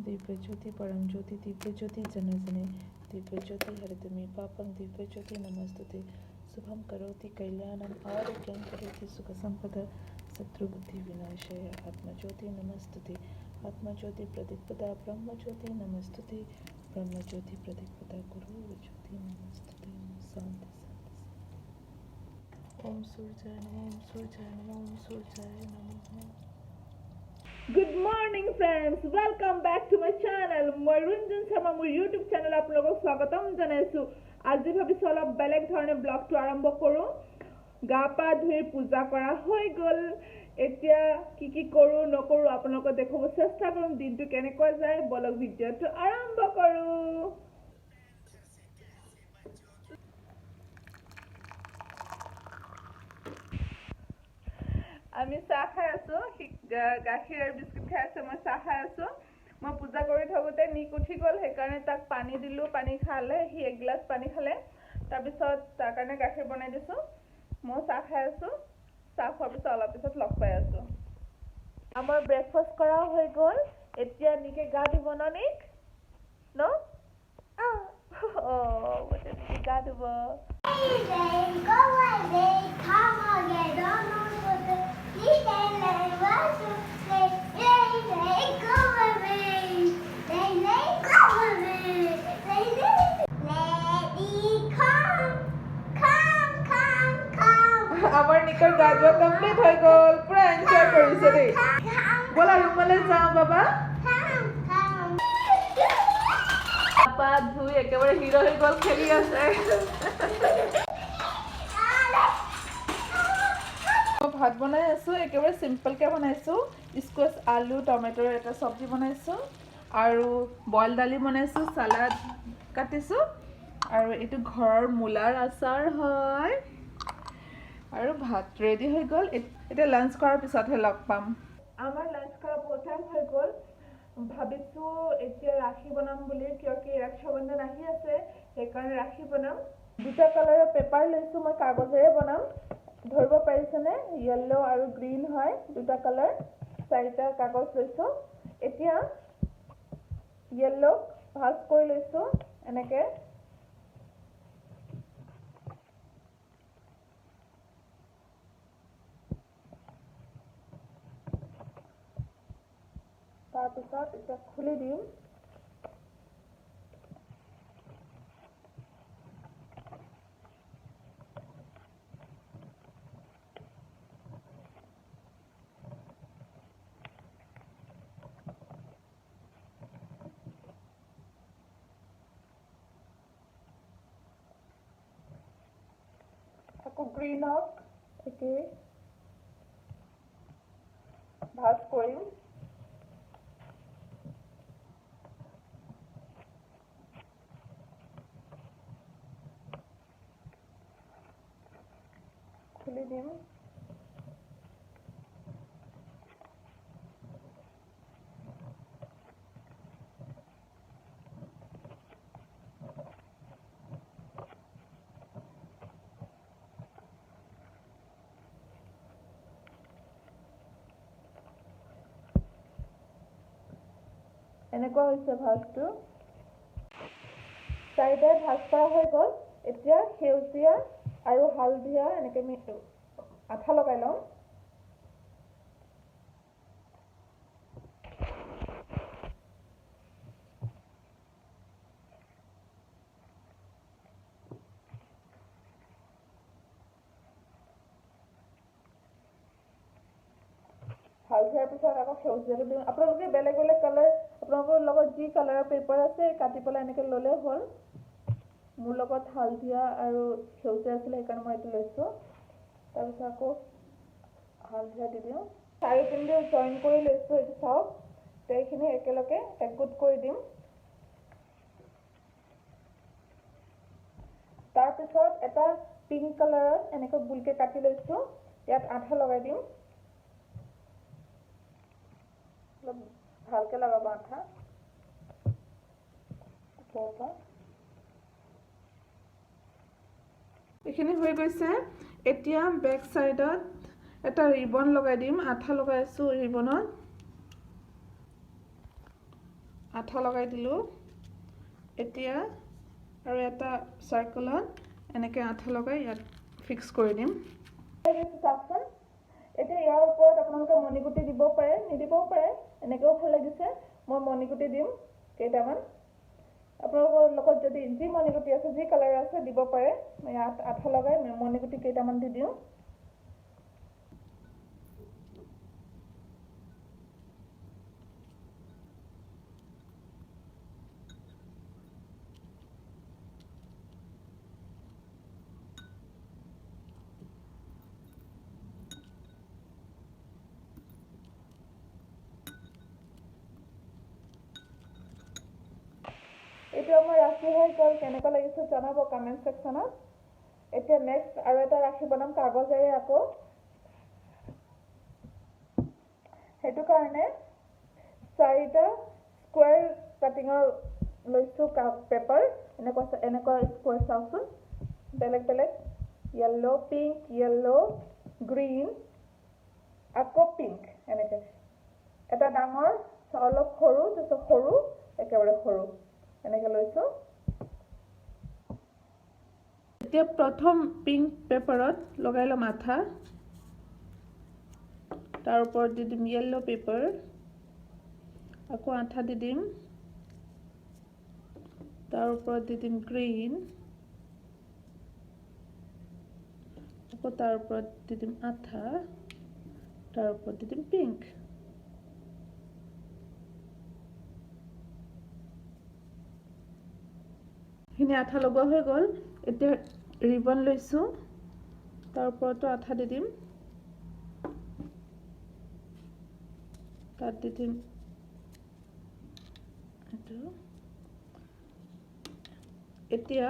दिव्यज्योति परम ज्योति दिव्यज्योति जनार्दने दिव्यज्योति हरितमे पापं दिव्यज्योति नमस्तुते शुभं करोति कल्याणं आरोग्यं करोति सुखसंपदा शत्रुबुद्धि विनाशाय आत्मज्योति नमस्तुते आत्मज्योति प्रदीपदा ब्रह्मज्योति नमस्तुते ब्रह्मज्योति प्रदीपदा गुरु ज्योति नमस्तुते शांति शांति ओम सूर्याय नमः ओम सूर्याय नमः ओम सूर्याय नमः। Good morning friends, welcome back to my channel. मैं रुंजन शर्मा मोर यूट्यूब चैनल आपलोगक स्वागतम जनाइছো। আজি ভাবিছো অলপ বেলেগ ধৰণে ব্লগটো আৰম্ভ কৰোঁ। গা পা ধুই পূজা কৰা হৈ গ'ল। এতিয়া কি কৰোঁ নকৰোঁ আপোনালোকক দেখাব চেষ্টা কৰিম। দিনটো কেনেকৈ যায় বলক ভিডিঅ'টো আৰম্ভ কৰোঁ। আমি চাহ খাই আছো, গাখীৰ আৰু বিস্কুট খাই আছে, মই চাহ খাই আছো। মই পূজা কৰি থাকোঁতে নিক উঠি গ'ল, সেইকাৰণে তাক পানী দিলোঁ। পানী খালে, সি এক গিলাচ পানী খালে। তাৰপিছত তাৰ কাৰণে গাখীৰ বনাই দিছোঁ। মই চাহ খাই আছো। চাহ খোৱাৰ পিছত অলপ পিছত লগ পাই আছো। আমাৰ ব্ৰেকফাষ্ট কৰা হৈ গ'ল। এতিয়া নিকে গা ধুব ন নিক ন গা ধুব। আমাৰ নিকৰ গা ধোৱা কমপ্লিট হৈ গ'ল। পুৰা এনজয় কৰিছে দেই। ব'লা ৰুমলৈ যাওঁ বাবা। পা ধুই একেবাৰে হিৰ হৈ গ'ল, খেলি আছে। ভাত বনাই আছো, একেবাৰে চিম্পলকৈ বনাইছোঁ। স্কোৱাচ আলু টমেটৰ এটা চব্জি বনাইছোঁ আৰু বইল দালি বনাইছোঁ, চালাড কাটিছোঁ আৰু এইটো ঘৰৰ মূলাৰ আচাৰ হয় আৰু ভাত ৰেডি হৈ গ'ল। এতিয়া লাঞ্চ কৰাৰ পিছতহে লগ পাম। আমাৰ লাঞ্চ কৰা বহুত টাইম হৈ গ'ল। ভাবিছোঁ এতিয়া ৰাখি বনাম বুলি, কিয় কি ৰক্ষাবন্ধন আহি আছে, সেইকাৰণে ৰাখি বনাম। দুটা কালাৰৰ পেপাৰ লৈছোঁ, মই কাগজেৰে বনাম। ধৰিব পাৰিছেনে? য়েল্লো আৰু গ্ৰীণ হয় দুটা কালাৰ। 4টা কাগজ লৈছোঁ। এতিয়া য়েল্লো ভাজ কৰি লৈছোঁ এনেকৈ। তাৰপিছত এতিয়া খুলি দিম। আকৌ গ্ৰীণক একেই ভাজ কৰিম। খুলি দিম। এনেকুৱা হৈছে ভাজটো। 4টাই ভাজ কৰা হৈ গ'ল। এতিয়া সেউজীয়া আৰু হালধীয়া এনেকৈ আঠা লগাই লওঁ। হালধীয়াৰ পিছত আকৌ সেউজীয়াটো দিওঁ। আপোনালোকে বেলেগ বেলেগ কালাৰ, আপোনালোকৰ লগত যি কালাৰৰ পেপাৰ আছে কাটি পেলাই এনেকৈ ল'লে হ'ল। মোৰ লগত হালধীয়া আৰু সেউজীয়া আছিলে, সেইকাৰণে মই এইটো লৈছোঁ। তাৰপিছত আকৌ হালধীয়া দি দিওঁ। চাৰিওপিনে জইন কৰি লৈছোঁ। এইটো চাওক, এইখিনি একেলগে একগোট কৰি দিম। তাৰপিছত এটা পিংক কালাৰৰ এনেকৈ গোলকৈ কাটি লৈছোঁ। ইয়াত আঠা লগাই দিম। অলপ ভালকৈ লগাব আঠা। এইখিনি হৈ গৈছে। এতিয়া বেক সাইডত এটা ৰিবন লগাই দিম। আঠা লগাই আছোঁ ৰিবনত। আঠা লগাই দিলোঁ এতিয়া আৰু এটা সাৰ্কেলত এনেকৈ আঠা লগাই ইয়াত ফিক্স কৰি দিম চাওকচোন এতিয়া ইয়াৰ ওপৰত আপোনালোকে মণিগুটি দিব পাৰে নিদিবও পাৰে এনেকৈও ভাল লাগিছে মই মণিগুটি দিম কেইটামান আপোনালোকৰ লগত যদি যি মণিগুটি আছে যি কালাৰ আছে দিব পাৰে মই ইয়াত আঠা লগাই মণিগুটি কেইটামান দি দিওঁ এইটো আমাৰ ৰাখি হৈ গ'ল কেনেকুৱা লাগিছে জনাব কমেণ্ট ছেকশ্যনত এতিয়া নেক্সট আৰু এটা ৰাখি বনাম কাগজেৰে আকৌ সেইটো কাৰণে 4টা স্কুৱেৰ কাটিঙৰ লৈছোঁ পেপাৰ এনেকুৱা স্কুৱেৰ চাওকচোন বেলেগ বেলেগ য়েল্লো পিংক য়েল্লো গ্ৰীণ আকৌ পিংক এনেকৈ এটা ডাঙৰ অলপ সৰু তাৰপিছত সৰু একেবাৰে সৰু এনেকৈ লৈছোঁ এতিয়া প্ৰথম পিংক পেপাৰত লগাই ল'ম আঠা তাৰ ওপৰত দি দিম য়েল্লো পেপাৰ আকৌ আঠা দি দিম তাৰ ওপৰত দি দিম গ্ৰীণ আকৌ তাৰ ওপৰত দি দিম আঠা তাৰ ওপৰত দি দিম পিংক এইখিনি আঠা লগোৱা হৈ গ'ল এতিয়া ৰিবন লৈছোঁ তাৰ ওপৰতো আঠা দি দিম তাত দি দিম এইটো এতিয়া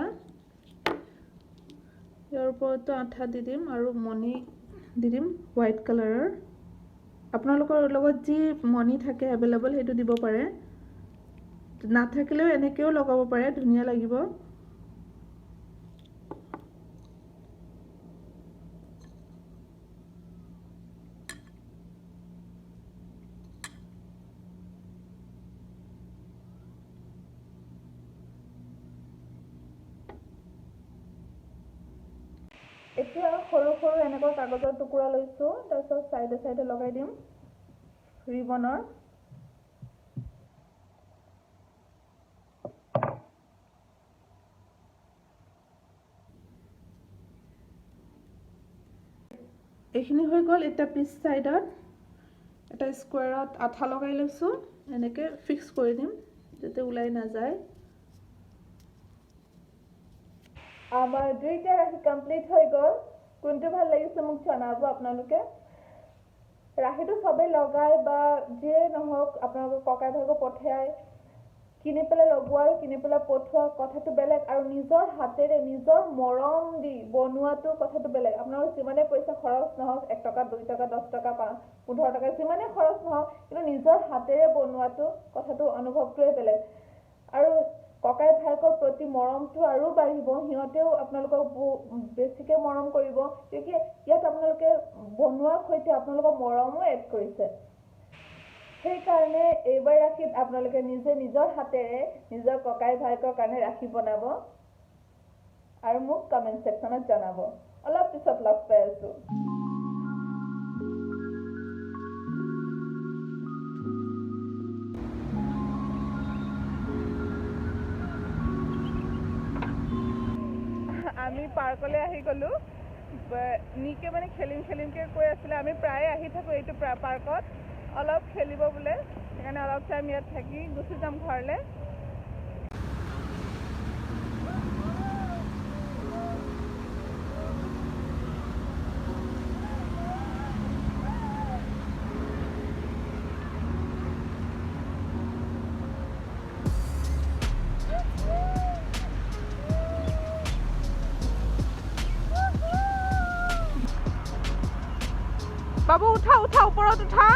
ইয়াৰ ওপৰতো আঠা দি দিম আৰু মণি দি দিম হোৱাইট কালাৰৰ আপোনালোকৰ লগত যি মণি থাকে এভেইলেবল সেইটো দিব পাৰে নাথাকিলেও এনেকৈও লগাব পাৰে ধুনীয়া লাগিব এতিয়া সৰু সৰু এনেকুৱা কাগজৰ টুকুৰা লৈছোঁ তাৰপিছত চাইডে চাইডে লগাই দিম ৰিবনৰ এইখিনি হৈ গ'ল এতিয়া পিছ চাইডত এটা স্কুৱেৰত আঠা লগাই লৈছোঁ এনেকৈ ফিক্স কৰি দিম যাতে ওলাই নাযায় আমাৰ দুইটা ৰাখি কমপ্লিট হৈ গ'ল কোনটো ভাল লাগিছে মোক জনাব আপোনালোকে ৰাখিটো সবে লগাই বা যিয়ে নহওক আপোনালোকৰ ককাই ভাইকক পঠিয়াই কিনি পেলাই লগোৱা আৰু কিনি পেলাই পঠোৱা কথাটো বেলেগ আৰু নিজৰ হাতেৰে নিজৰ মৰম দি বনোৱাটো কথাটো বেলেগ আপোনালোকৰ যিমানে পইচা খৰচ নহওক 1 টকা 2 টকা 10 টকা 15 টকা যিমানে খৰচ নহওক কিন্তু নিজৰ হাতেৰে বনোৱাটো কথাটো অনুভৱটোৱে বেলেগ আৰু ককাই ভাইকৰ প্ৰতি মৰমটো আৰু বাঢ়িব সিহঁতেও আপোনালোকক বেছিকৈ মৰম কৰিব কিয়কি ইয়াত আপোনালোকে বনোৱাৰ সৈতে আপোনালোকৰ মৰমো এড কৰিছে সেইকাৰণে এইবাৰ ৰাখিত আপোনালোকে নিজে নিজৰ হাতেৰে নিজৰ ককাই ভাইকৰ কাৰণে ৰাখি বনাব আৰু মোক কমেণ্ট ছেকশ্যনত জনাব অলপ পিছত লগ পাই আছোঁ আমি পাৰ্কলৈ আহি গ'লোঁ নিকে মানে খেলিমকৈ কৈ আছিলে আমি প্ৰায়ে আহি থাকোঁ এইটো পাৰ্কত অলপ খেলিব বোলে সেইকাৰণে অলপ টাইম ইয়াত থাকি গুচি যাম ঘৰলৈ বাবু উঠা উঠা ওপৰত উঠা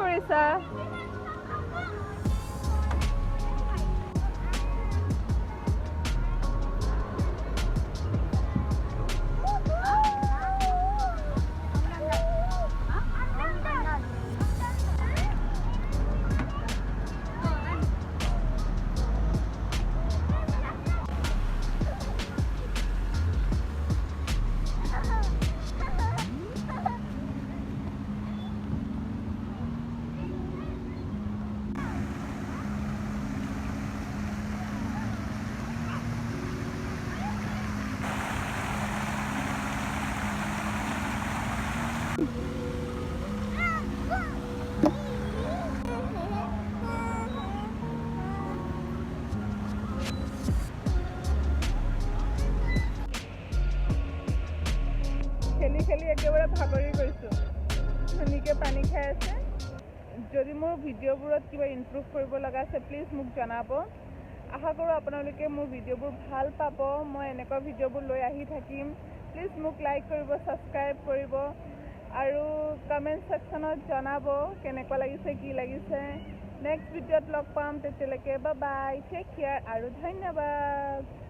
কৰিছা? খেলি খেলি একেবাৰে ভাগৰি গৈছোঁ। ধুনীয়াকৈ পানী খাই আছে। যদি মোৰ ভিডিঅ'বোৰত কিবা ইমপ্ৰুভ কৰিব লগা আছে প্লিজ মোক জনাব। আশা কৰোঁ আপোনালোকে মোৰ ভিডিঅ'বোৰ ভাল পাব। মই এনেকুৱা ভিডিঅ'বোৰ লৈ আহি থাকিম। প্লিজ মোক লাইক কৰিব, ছাবস্ক্ৰাইব কৰিব আৰু কমেণ্ট ছেকশ্যনত জনাব কেনেকুৱা লাগিছে, কি লাগিছে। নেক্সট ভিডিঅ'ত লগ পাম, তেতিয়ালৈকে বাই বাই, টেক কেয়াৰ আৰু ধন্যবাদ।